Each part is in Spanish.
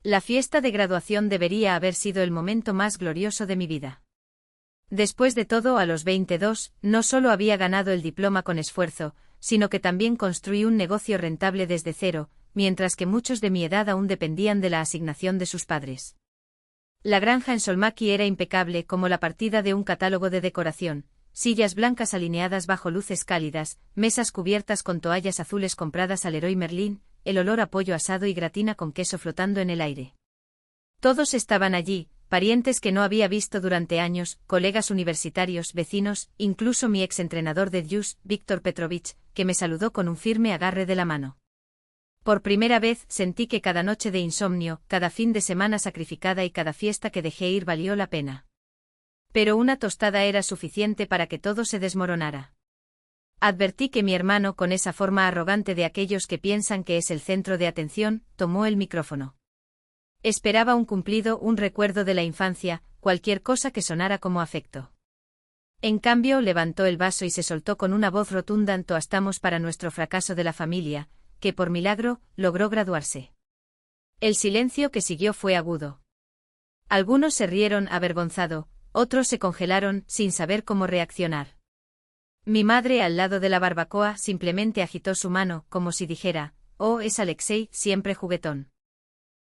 La fiesta de graduación debería haber sido el momento más glorioso de mi vida. Después de todo, a los 22, no solo había ganado el diploma con esfuerzo, sino que también construí un negocio rentable desde cero, mientras que muchos de mi edad aún dependían de la asignación de sus padres. La granja en Solmaki era impecable como la partida de un catálogo de decoración, sillas blancas alineadas bajo luces cálidas, mesas cubiertas con toallas azules compradas al Leroy Merlin, el olor a pollo asado y gratina con queso flotando en el aire. Todos estaban allí, parientes que no había visto durante años, colegas universitarios, vecinos, incluso mi exentrenador de Deuce, Víctor Petrovich, que me saludó con un firme agarre de la mano. Por primera vez sentí que cada noche de insomnio, cada fin de semana sacrificada y cada fiesta que dejé ir valió la pena. Pero una tostada era suficiente para que todo se desmoronara. Advertí que mi hermano, con esa forma arrogante de aquellos que piensan que es el centro de atención, tomó el micrófono. Esperaba un cumplido, un recuerdo de la infancia, cualquier cosa que sonara como afecto. En cambio, levantó el vaso y se soltó con una voz rotunda: toastamos para nuestro fracaso de la familia, que por milagro, logró graduarse. El silencio que siguió fue agudo. Algunos se rieron avergonzado, otros se congelaron, sin saber cómo reaccionar. Mi madre, al lado de la barbacoa, simplemente agitó su mano, como si dijera: «Oh, es Alexei, siempre juguetón».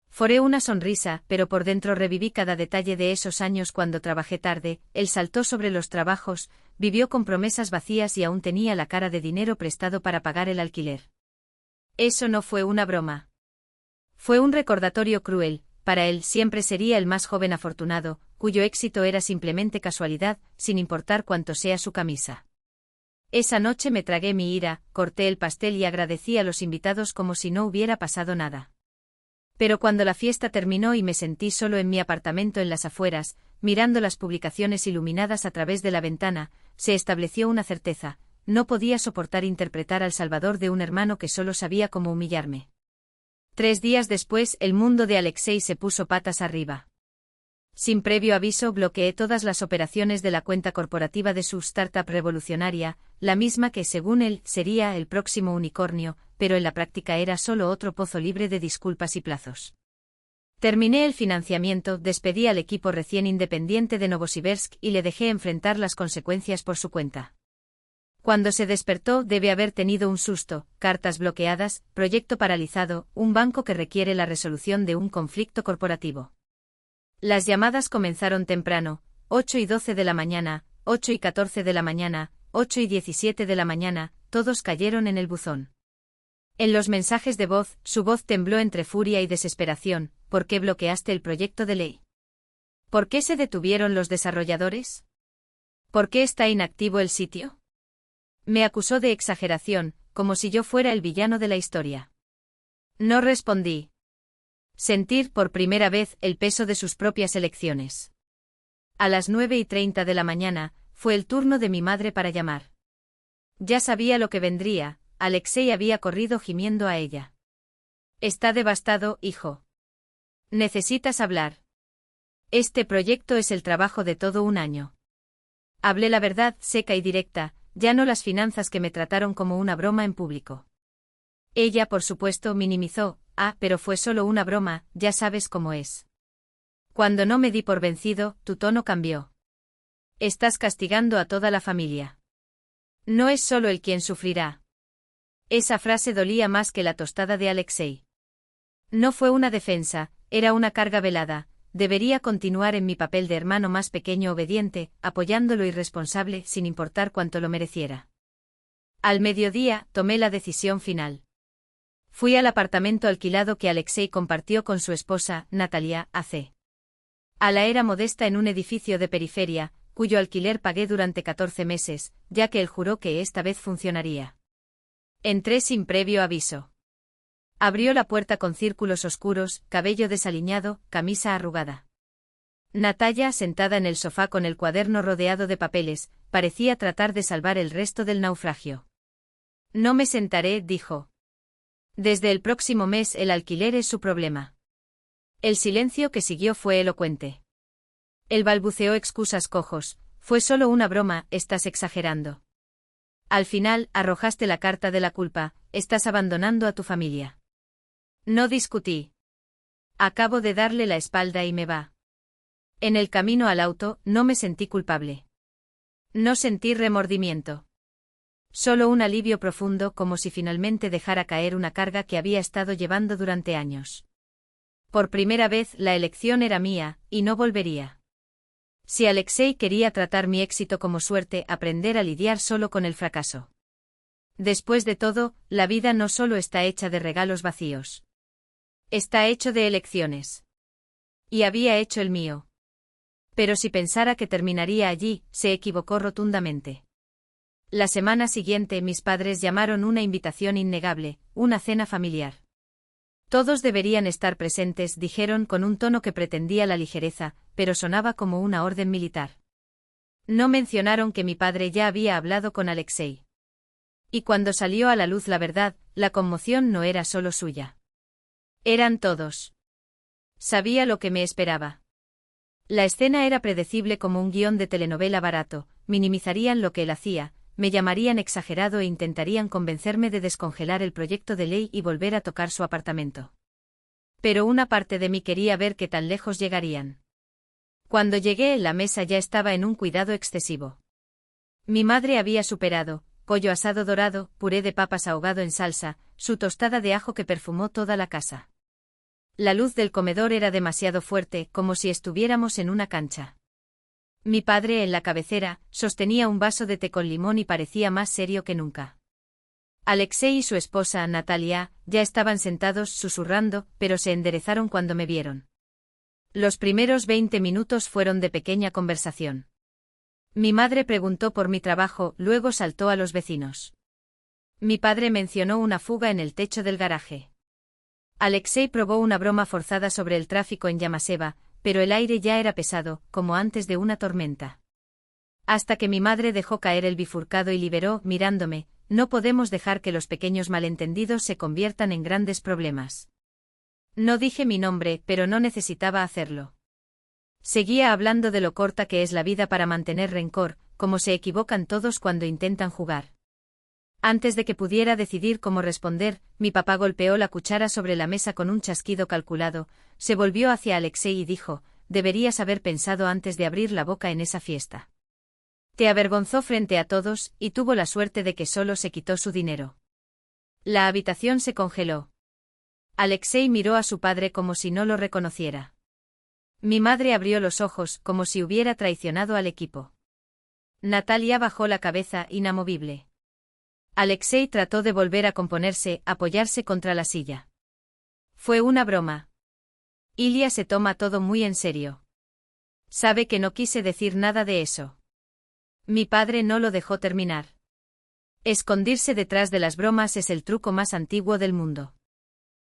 Foré una sonrisa, pero por dentro reviví cada detalle de esos años cuando trabajé tarde. Él saltó sobre los trabajos, vivió con promesas vacías y aún tenía la cara de dinero prestado para pagar el alquiler. Eso no fue una broma. Fue un recordatorio cruel. Para él siempre sería el más joven afortunado, cuyo éxito era simplemente casualidad, sin importar cuánto sea su camisa. Esa noche me tragué mi ira, corté el pastel y agradecí a los invitados como si no hubiera pasado nada. Pero cuando la fiesta terminó y me sentí solo en mi apartamento en las afueras, mirando las publicaciones iluminadas a través de la ventana, se estableció una certeza: no podía soportar interpretar al salvador de un hermano que solo sabía cómo humillarme. 3 días después, el mundo de Alexei se puso patas arriba. Sin previo aviso, bloqueé todas las operaciones de la cuenta corporativa de su startup revolucionaria, la misma que, según él, sería el próximo unicornio, pero en la práctica era solo otro pozo libre de disculpas y plazos. Terminé el financiamiento, despedí al equipo recién independiente de Novosibirsk y le dejé enfrentar las consecuencias por su cuenta. Cuando se despertó, debe haber tenido un susto: cartas bloqueadas, proyecto paralizado, un banco que requiere la resolución de un conflicto corporativo. Las llamadas comenzaron temprano: 8:12 de la mañana, 8:14 de la mañana, 8:17 de la mañana, todos cayeron en el buzón. En los mensajes de voz, su voz tembló entre furia y desesperación: ¿por qué bloqueaste el proyecto de ley? ¿Por qué se detuvieron los desarrolladores? ¿Por qué está inactivo el sitio? Me acusó de exageración, como si yo fuera el villano de la historia. No respondí. Sentir por primera vez el peso de sus propias elecciones. A las 9:30 de la mañana, fue el turno de mi madre para llamar. Ya sabía lo que vendría: Alexei había corrido gimiendo a ella. Está devastado, hijo. Necesitas hablar. Este proyecto es el trabajo de todo un año. Hablé la verdad, seca y directa, ya no las finanzas que me trataron como una broma en público. Ella, por supuesto, minimizó: pero fue solo una broma, ya sabes cómo es. Cuando no me di por vencido, tu tono cambió. Estás castigando a toda la familia. No es solo él quien sufrirá. Esa frase dolía más que la tostada de Alexei. No fue una defensa, era una carga velada. Debería continuar en mi papel de hermano más pequeño obediente, apoyando lo irresponsable sin importar cuánto lo mereciera. Al mediodía, tomé la decisión final. Fui al apartamento alquilado que Alexei compartió con su esposa, Natalia, AC. La era modesta en un edificio de periferia, cuyo alquiler pagué durante 14 meses, ya que él juró que esta vez funcionaría. Entré sin previo aviso. Abrió la puerta con círculos oscuros, cabello desaliñado, camisa arrugada. Natalia, sentada en el sofá con el cuaderno rodeado de papeles, parecía tratar de salvar el resto del naufragio. No me sentaré, dijo. Desde el próximo mes el alquiler es su problema. El silencio que siguió fue elocuente. Él balbuceó excusas cojos: fue solo una broma, estás exagerando. Al final, arrojaste la carta de la culpa: estás abandonando a tu familia. No discutí. Acabo de darle la espalda y me va. En el camino al auto, no me sentí culpable. No sentí remordimiento. Solo un alivio profundo, como si finalmente dejara caer una carga que había estado llevando durante años. Por primera vez la elección era mía, y no volvería. Si Alexei quería tratar mi éxito como suerte, aprender a lidiar solo con el fracaso. Después de todo, la vida no solo está hecha de regalos vacíos. Está hecho de elecciones. Y había hecho el mío. Pero si pensara que terminaría allí, se equivocó rotundamente. La semana siguiente mis padres llamaron una invitación innegable, una cena familiar. Todos deberían estar presentes, dijeron con un tono que pretendía la ligereza, pero sonaba como una orden militar. No mencionaron que mi padre ya había hablado con Alexei. Y cuando salió a la luz la verdad, la conmoción no era solo suya. Eran todos. Sabía lo que me esperaba. La escena era predecible como un guión de telenovela barato, minimizarían lo que él hacía, me llamarían exagerado e intentarían convencerme de descongelar el proyecto de ley y volver a tocar su apartamento. Pero una parte de mí quería ver qué tan lejos llegarían. Cuando llegué, la mesa ya estaba en un cuidado excesivo. Mi madre había superado, pollo asado dorado, puré de papas ahogado en salsa, su tostada de ajo que perfumó toda la casa. La luz del comedor era demasiado fuerte, como si estuviéramos en una cancha. Mi padre, en la cabecera, sostenía un vaso de té con limón y parecía más serio que nunca. Alexei y su esposa, Natalia, ya estaban sentados susurrando, pero se enderezaron cuando me vieron. Los primeros 20 minutos fueron de pequeña conversación. Mi madre preguntó por mi trabajo, luego saltó a los vecinos. Mi padre mencionó una fuga en el techo del garaje. Alexei probó una broma forzada sobre el tráfico en Yamaseva, pero el aire ya era pesado, como antes de una tormenta. Hasta que mi madre dejó caer el bifurcado y liberó, mirándome, no podemos dejar que los pequeños malentendidos se conviertan en grandes problemas. No dije mi nombre, pero no necesitaba hacerlo. Seguía hablando de lo corta que es la vida para mantener rencor, como se equivocan todos cuando intentan jugar. Antes de que pudiera decidir cómo responder, mi papá golpeó la cuchara sobre la mesa con un chasquido calculado, se volvió hacia Alexei y dijo, deberías haber pensado antes de abrir la boca en esa fiesta. Te avergonzó frente a todos, y tuvo la suerte de que solo se quitó su dinero. La habitación se congeló. Alexei miró a su padre como si no lo reconociera. Mi madre abrió los ojos, como si hubiera traicionado al equipo. Natalia bajó la cabeza, inamovible. Alexei trató de volver a componerse, apoyarse contra la silla. Fue una broma. Ilia se toma todo muy en serio. Sabe que no quise decir nada de eso. Mi padre no lo dejó terminar. Escondirse detrás de las bromas es el truco más antiguo del mundo.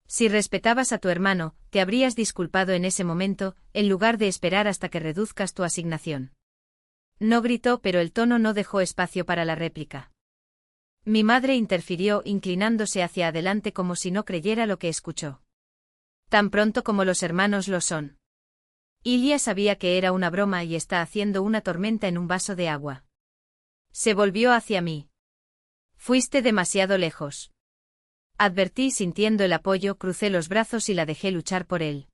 Si respetabas a tu hermano, te habrías disculpado en ese momento, en lugar de esperar hasta que reduzcas tu asignación. No gritó, pero el tono no dejó espacio para la réplica. Mi madre interfirió, inclinándose hacia adelante como si no creyera lo que escuchó. Tan pronto como los hermanos lo son. Ilia sabía que era una broma y está haciendo una tormenta en un vaso de agua. Se volvió hacia mí. Fuiste demasiado lejos. Advertí sintiendo el apoyo, crucé los brazos y la dejé luchar por él.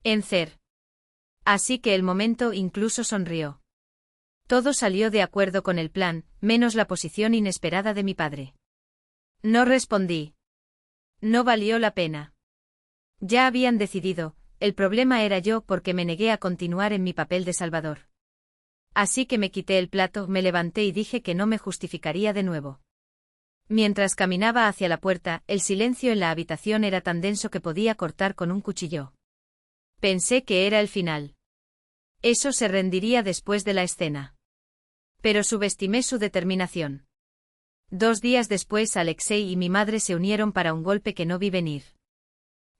Encer. Así que el momento incluso sonrió. Todo salió de acuerdo con el plan, menos la posición inesperada de mi padre. No respondí. No valió la pena. Ya habían decidido, el problema era yo porque me negué a continuar en mi papel de salvador. Así que me quité el plato, me levanté y dije que no me justificaría de nuevo. Mientras caminaba hacia la puerta, el silencio en la habitación era tan denso que podía cortar con un cuchillo. Pensé que era el final. Eso se rendiría después de la escena. Pero subestimé su determinación. 2 días después Alexei y mi madre se unieron para un golpe que no vi venir.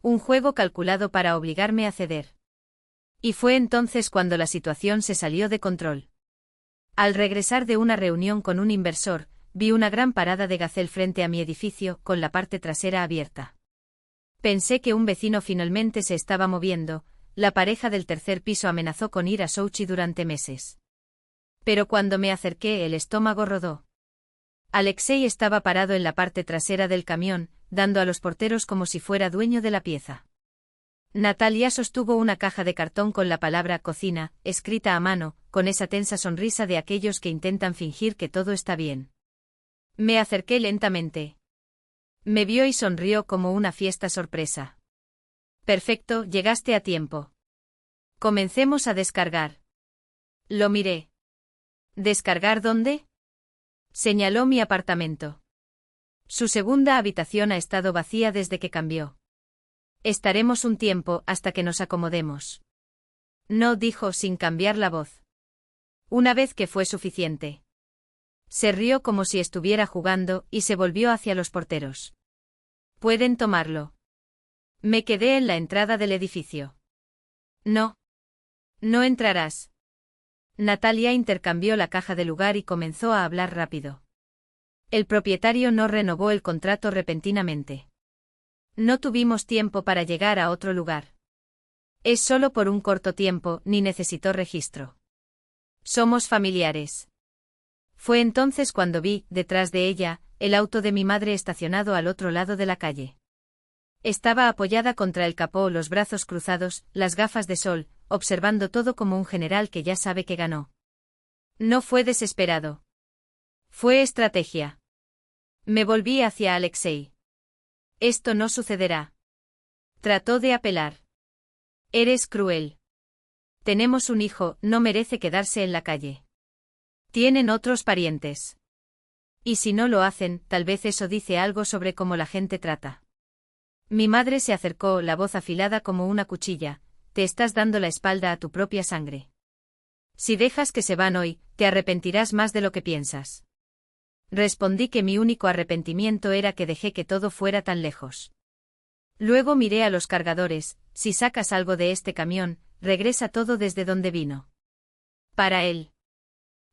Un juego calculado para obligarme a ceder. Y fue entonces cuando la situación se salió de control. Al regresar de una reunión con un inversor, vi una gran parada de gacel frente a mi edificio, con la parte trasera abierta. Pensé que un vecino finalmente se estaba moviendo, la pareja del tercer piso amenazó con ir a Sochi durante meses. Pero cuando me acerqué el estómago rodó. Alexei estaba parado en la parte trasera del camión, dando a los porteros como si fuera dueño de la pieza. Natalia sostuvo una caja de cartón con la palabra cocina, escrita a mano, con esa tensa sonrisa de aquellos que intentan fingir que todo está bien. Me acerqué lentamente. Me vio y sonrió como una fiesta sorpresa. Perfecto, llegaste a tiempo. Comencemos a descargar. Lo miré. ¿Descargar dónde? Señaló mi apartamento. Su segunda habitación ha estado vacía desde que cambió. Estaremos un tiempo hasta que nos acomodemos. No, dijo sin cambiar la voz. Una vez que fue suficiente. Se rió como si estuviera jugando y se volvió hacia los porteros. Pueden tomarlo. Me quedé en la entrada del edificio. No. No entrarás. Natalia intercambió la caja de lugar y comenzó a hablar rápido. El propietario no renovó el contrato repentinamente. No tuvimos tiempo para llegar a otro lugar. Es solo por un corto tiempo, ni necesitó registro. Somos familiares. Fue entonces cuando vi, detrás de ella, el auto de mi madre estacionado al otro lado de la calle. Estaba apoyada contra el capó, los brazos cruzados, las gafas de sol, observando todo como un general que ya sabe que ganó. No fue desesperado. Fue estrategia. Me volví hacia Alexei. Esto no sucederá. Trató de apelar. Eres cruel. Tenemos un hijo, no merece quedarse en la calle. Tienen otros parientes. Y si no lo hacen, tal vez eso dice algo sobre cómo la gente trata. Mi madre se acercó, la voz afilada como una cuchilla. Te estás dando la espalda a tu propia sangre. Si dejas que se van hoy, te arrepentirás más de lo que piensas. Respondí que mi único arrepentimiento era que dejé que todo fuera tan lejos. Luego miré a los cargadores, si sacas algo de este camión, regresa todo desde donde vino. Para él.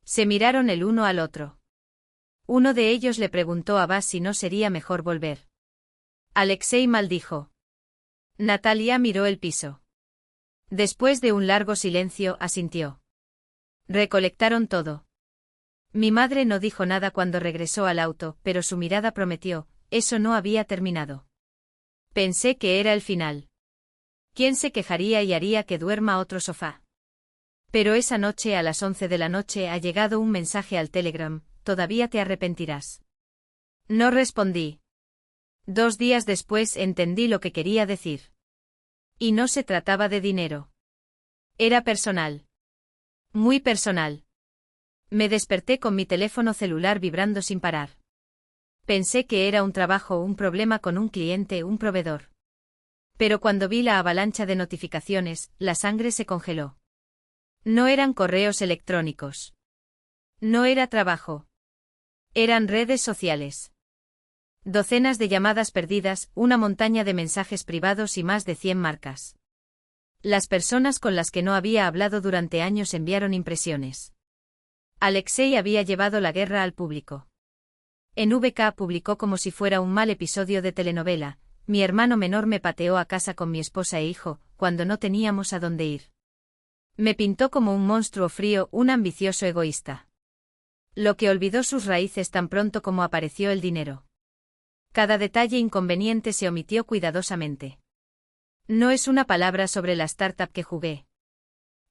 Se miraron el uno al otro. Uno de ellos le preguntó a Bas si no sería mejor volver. Alexei maldijo. Natalia miró el piso. Después de un largo silencio, asintió. Recolectaron todo. Mi madre no dijo nada cuando regresó al auto, pero su mirada prometió, eso no había terminado. Pensé que era el final. ¿Quién se quejaría y haría que duerma otro sofá? Pero esa noche a las 11 de la noche ha llegado un mensaje al Telegram, todavía te arrepentirás. No respondí. 2 días después entendí lo que quería decir. Y no se trataba de dinero. Era personal. Muy personal. Me desperté con mi teléfono celular vibrando sin parar. Pensé que era un trabajo, un problema con un cliente, un proveedor. Pero cuando vi la avalancha de notificaciones, la sangre se congeló. No eran correos electrónicos. No era trabajo. Eran redes sociales. Docenas de llamadas perdidas, una montaña de mensajes privados y más de 100 marcas. Las personas con las que no había hablado durante años enviaron impresiones. Alexei había llevado la guerra al público. En VK publicó como si fuera un mal episodio de telenovela, mi hermano menor me pateó a casa con mi esposa e hijo, cuando no teníamos a dónde ir. Me pintó como un monstruo frío, un ambicioso egoísta. Lo que olvidó sus raíces tan pronto como apareció el dinero. Cada detalle inconveniente se omitió cuidadosamente. No es una palabra sobre la startup que jugué.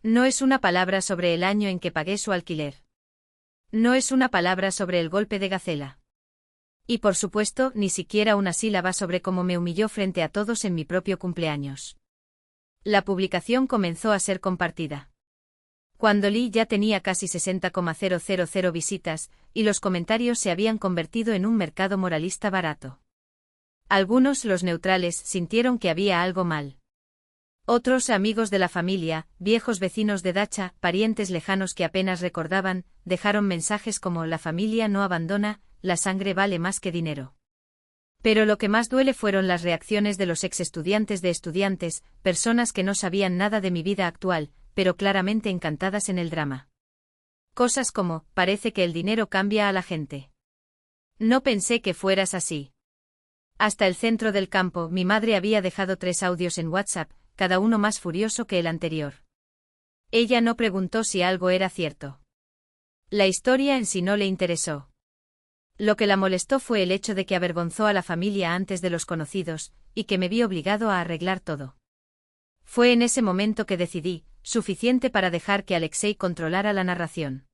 No es una palabra sobre el año en que pagué su alquiler. No es una palabra sobre el golpe de Gacela. Y por supuesto, ni siquiera una sílaba sobre cómo me humilló frente a todos en mi propio cumpleaños. La publicación comenzó a ser compartida. Cuando Lee ya tenía casi 60,000 visitas, y los comentarios se habían convertido en un mercado moralista barato. Algunos, los neutrales, sintieron que había algo mal. Otros, amigos de la familia, viejos vecinos de Dacha, parientes lejanos que apenas recordaban, dejaron mensajes como la familia no abandona, la sangre vale más que dinero. Pero lo que más duele fueron las reacciones de los estudiantes de estudiantes, personas que no sabían nada de mi vida actual, pero claramente encantadas en el drama. Cosas como, parece que el dinero cambia a la gente. No pensé que fueras así. Hasta el centro del campo, mi madre había dejado 3 audios en WhatsApp, cada uno más furioso que el anterior. Ella no preguntó si algo era cierto. La historia en sí no le interesó. Lo que la molestó fue el hecho de que avergonzó a la familia antes de los conocidos, y que me vi obligado a arreglar todo. Fue en ese momento que decidí, suficiente para dejar que Alexei controlara la narración.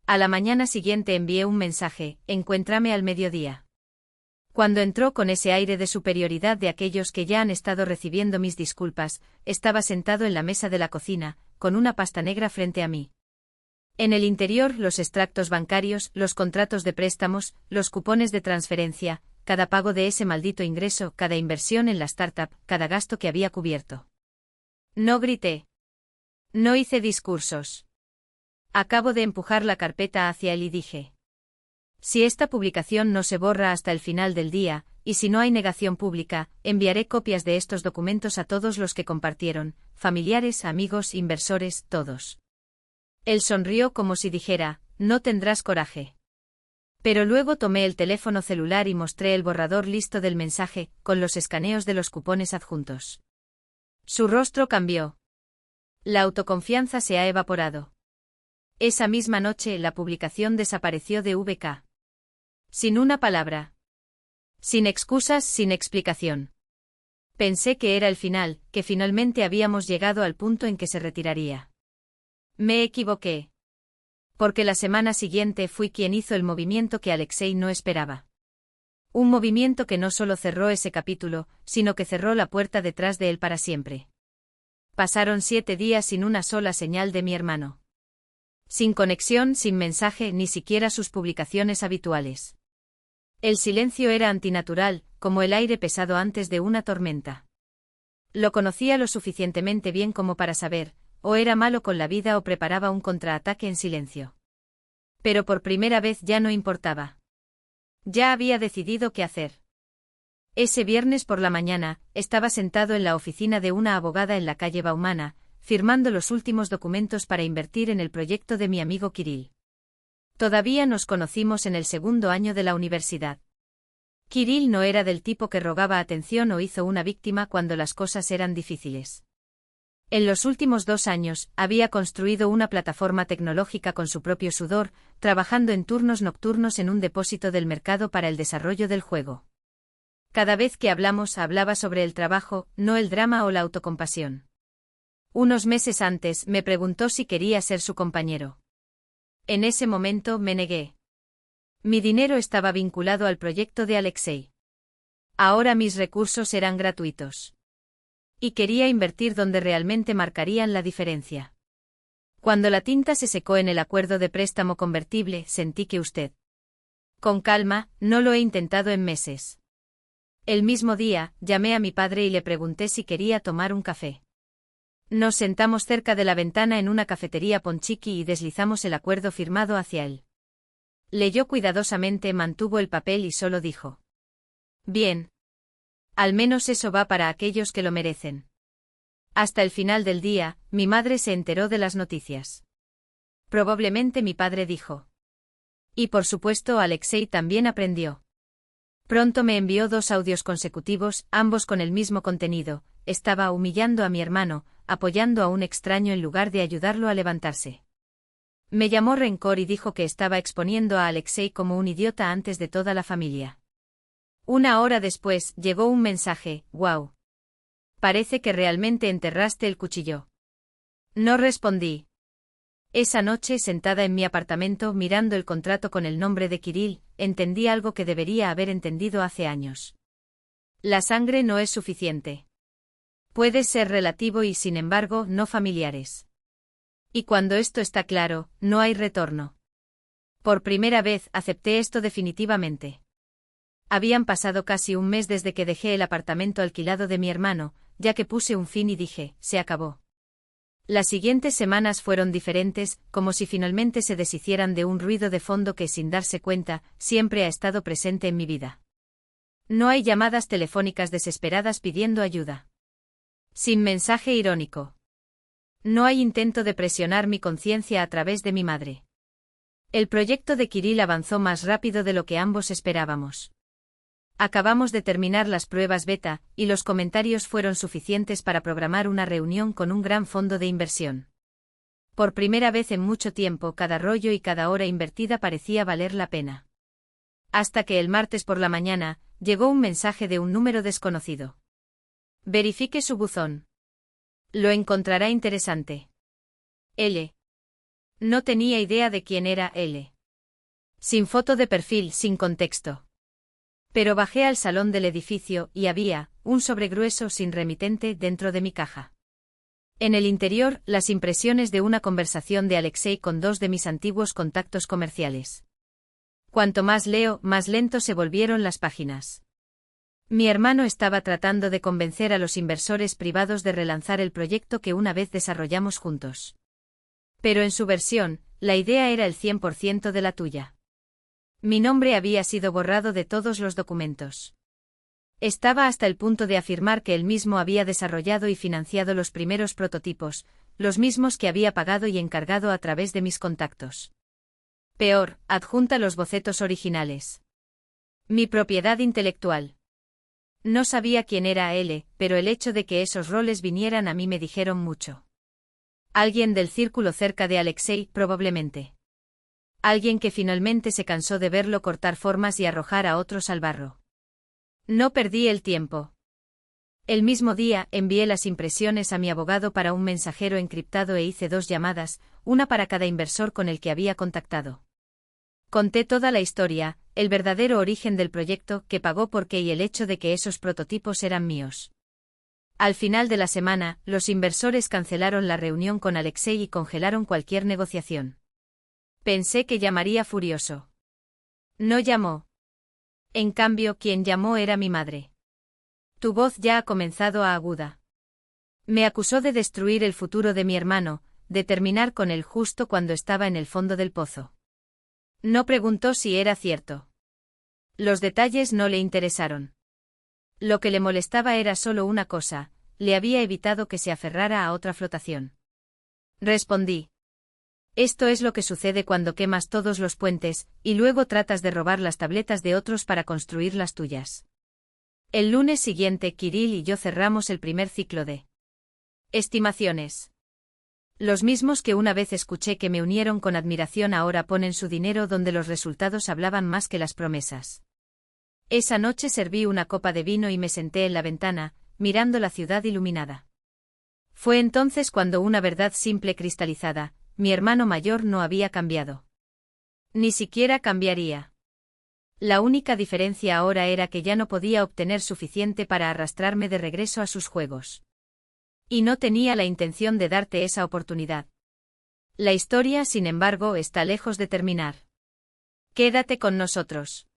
A la mañana siguiente envié un mensaje: encuéntrame al mediodía. Cuando entró con ese aire de superioridad de aquellos que ya han estado recibiendo mis disculpas, estaba sentado en la mesa de la cocina, con una pasta negra frente a mí. En el interior, los extractos bancarios, los contratos de préstamos, los cupones de transferencia, cada pago de ese maldito ingreso, cada inversión en la startup, cada gasto que había cubierto. No grité. No hice discursos. Acabo de empujar la carpeta hacia él y dije: si esta publicación no se borra hasta el final del día, y si no hay negación pública, enviaré copias de estos documentos a todos los que compartieron, familiares, amigos, inversores, todos. Él sonrió como si dijera: no tendrás coraje. Pero luego tomé el teléfono celular y mostré el borrador listo del mensaje, con los escaneos de los cupones adjuntos. Su rostro cambió. La autoconfianza se ha evaporado. Esa misma noche la publicación desapareció de VK. Sin una palabra. Sin excusas, sin explicación. Pensé que era el final, que finalmente habíamos llegado al punto en que se retiraría. Me equivoqué. Porque la semana siguiente fui quien hizo el movimiento que Alexei no esperaba. Un movimiento que no solo cerró ese capítulo, sino que cerró la puerta detrás de él para siempre. Pasaron 7 días sin una sola señal de mi hermano. Sin conexión, sin mensaje, ni siquiera sus publicaciones habituales. El silencio era antinatural, como el aire pesado antes de una tormenta. Lo conocía lo suficientemente bien como para saber: o era malo con la vida o preparaba un contraataque en silencio. Pero por primera vez ya no importaba. Ya había decidido qué hacer. Ese viernes por la mañana, estaba sentado en la oficina de una abogada en la calle Baumana, firmando los últimos documentos para invertir en el proyecto de mi amigo Kirill. Todavía nos conocimos en el segundo año de la universidad. Kirill no era del tipo que rogaba atención o hizo una víctima cuando las cosas eran difíciles. En los últimos 2 años, había construido una plataforma tecnológica con su propio sudor, trabajando en turnos nocturnos en un depósito del mercado para el desarrollo del juego. Cada vez que hablamos, hablaba sobre el trabajo, no el drama o la autocompasión. Unos meses antes, me preguntó si quería ser su compañero. En ese momento me negué. Mi dinero estaba vinculado al proyecto de Alexei. Ahora mis recursos eran gratuitos. Y quería invertir donde realmente marcarían la diferencia. Cuando la tinta se secó en el acuerdo de préstamo convertible, sentí que usted. Con calma, no lo he intentado en meses. El mismo día, llamé a mi padre y le pregunté si quería tomar un café. Nos sentamos cerca de la ventana en una cafetería Ponchiqui y deslizamos el acuerdo firmado hacia él. Leyó cuidadosamente, mantuvo el papel y solo dijo: bien. Al menos eso va para aquellos que lo merecen. Hasta el final del día, mi madre se enteró de las noticias. Probablemente mi padre dijo. Y por supuesto Alexei también aprendió. Pronto me envió 2 audios consecutivos, ambos con el mismo contenido: estaba humillando a mi hermano, apoyando a un extraño en lugar de ayudarlo a levantarse. Me llamó rencor y dijo que estaba exponiendo a Alexei como un idiota antes de toda la familia. 1 hora después, llegó un mensaje: wow. Parece que realmente enterraste el cuchillo. No respondí. Esa noche, sentada en mi apartamento mirando el contrato con el nombre de Kirill, entendí algo que debería haber entendido hace años. La sangre no es suficiente. Puede ser relativo y, sin embargo, no familiares. Y cuando esto está claro, no hay retorno. Por primera vez, acepté esto definitivamente. Habían pasado casi un mes desde que dejé el apartamento alquilado de mi hermano, ya que puse un fin y dije: se acabó. Las siguientes semanas fueron diferentes, como si finalmente se deshicieran de un ruido de fondo que, sin darse cuenta, siempre ha estado presente en mi vida. No hay llamadas telefónicas desesperadas pidiendo ayuda. Sin mensaje irónico. No hay intento de presionar mi conciencia a través de mi madre. El proyecto de Kirill avanzó más rápido de lo que ambos esperábamos. Acabamos de terminar las pruebas beta, y los comentarios fueron suficientes para programar una reunión con un gran fondo de inversión. Por primera vez en mucho tiempo, cada rollo y cada hora invertida parecía valer la pena. Hasta que el martes por la mañana, llegó un mensaje de un número desconocido. Verifique su buzón. Lo encontrará interesante. L. No tenía idea de quién era L. Sin foto de perfil, sin contexto. Pero bajé al salón del edificio y había un sobre grueso sin remitente dentro de mi caja. En el interior, las impresiones de una conversación de Alexei con dos de mis antiguos contactos comerciales. Cuanto más leo, más lento se volvieron las páginas. Mi hermano estaba tratando de convencer a los inversores privados de relanzar el proyecto que una vez desarrollamos juntos. Pero en su versión, la idea era el 100% de la tuya. Mi nombre había sido borrado de todos los documentos. Estaba hasta el punto de afirmar que él mismo había desarrollado y financiado los primeros prototipos, los mismos que había pagado y encargado a través de mis contactos. Peor, adjunta los bocetos originales. Mi propiedad intelectual. No sabía quién era L, pero el hecho de que esos roles vinieran a mí me dijeron mucho. Alguien del círculo cerca de Alexei, probablemente. Alguien que finalmente se cansó de verlo cortar formas y arrojar a otros al barro. No perdí el tiempo. El mismo día, envié las impresiones a mi abogado para un mensajero encriptado e hice 2 llamadas, una para cada inversor con el que había contactado. Conté toda la historia, el verdadero origen del proyecto, que pagó por qué y el hecho de que esos prototipos eran míos. Al final de la semana, los inversores cancelaron la reunión con Alexei y congelaron cualquier negociación. Pensé que llamaría furioso. No llamó. En cambio, quien llamó era mi madre. Tu voz ya ha comenzado a aguda. Me acusó de destruir el futuro de mi hermano, de terminar con él justo cuando estaba en el fondo del pozo. No preguntó si era cierto. Los detalles no le interesaron. Lo que le molestaba era solo una cosa, le había evitado que se aferrara a otra flotación. Respondí. Esto es lo que sucede cuando quemas todos los puentes, y luego tratas de robar las tabletas de otros para construir las tuyas. El lunes siguiente Kirill y yo cerramos el primer ciclo de estimaciones. Los mismos que una vez escuché que me unieron con admiración ahora ponen su dinero donde los resultados hablaban más que las promesas. Esa noche serví una copa de vino y me senté en la ventana, mirando la ciudad iluminada. Fue entonces cuando una verdad simple cristalizada, mi hermano mayor no había cambiado. Ni siquiera cambiaría. La única diferencia ahora era que ya no podía obtener suficiente para arrastrarme de regreso a sus juegos. Y no tenía la intención de darte esa oportunidad. La historia, sin embargo, está lejos de terminar. Quédate con nosotros.